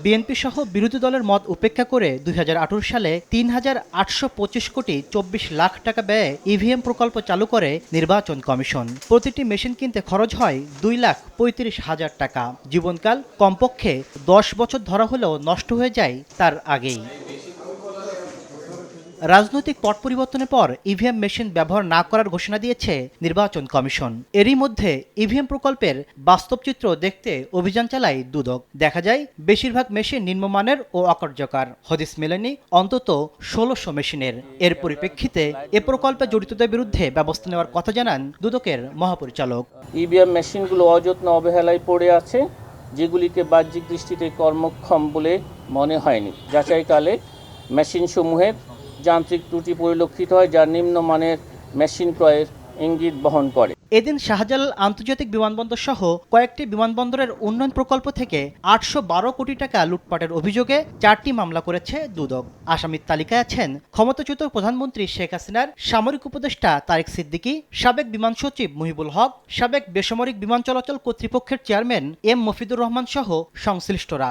BNP সহ বিরোধী দলের মত উপেক্ষা করে ২০১৮ সালে ৩,৮২৫ কোটি ২৪ লাখ টাকা ব্যয়ে ইভিএম প্রকল্প চালু করে নির্বাচন কমিশন। প্রতিটি মেশিন কিনতে খরচ হয় ২,৩৫,০০০ টাকা। জীবনকাল কমপক্ষে ১০ বছর ধরা হলেও নষ্ট হয়ে যায় তার আগেই। রাজনৈতিক পট পরিবর্তনের পর ইভিএম মেশিন ব্যবহার না করার ঘোষণা দিয়েছে নির্বাচন কমিশন। এরই মধ্যে ইভিএম প্রকল্পের বাস্তব চিত্র দেখতে অভিযান চালায় দুদক। দেখা যায় বেশিরভাগ মেশিন নিম্নমানের ও অকার্যকর। হদিস মেলেনি অন্তত ১৬০০ মেশিনের। এর পরিপ্রেক্ষিতে এ প্রকল্পে জড়িতদের বিরুদ্ধে ব্যবস্থা নেওয়ার কথা জানান দুদকের মহাপরিচালক। ইভিএম মেশিনগুলো অযত্ন অবহেলায় পড়ে আছে, যেগুলিকে বাহ্যিক দৃষ্টিতে কর্মক্ষম বলে মনে হয়নি। যাচাইকালে মেশিনসমূহের যান্ত্রিক ত্রুটি পরিলক্ষিত হয়, যা নিম্নমানের মেশিন ক্রয়ের ইঙ্গিত বহন করে। এদিন শাহজালাল আন্তর্জাতিক বিমানবন্দর সহ কয়েকটি বিমানবন্দরের উন্নয়ন প্রকল্প থেকে ৮১২ কোটি টাকা লুটপাটের অভিযোগে ৪টি মামলা করেছে দুদক। আসামির তালিকায় আছেন ক্ষমতাচ্যুত প্রধানমন্ত্রী শেখ হাসিনার সামরিক উপদেষ্টা তারেক সিদ্দিকী, সাবেক বিমান সচিব মুহিবুল হক, সাবেক বেসামরিক বিমান চলাচল কর্তৃপক্ষের চেয়ারম্যান এম মফিদুর রহমান সহ সংশ্লিষ্টরা।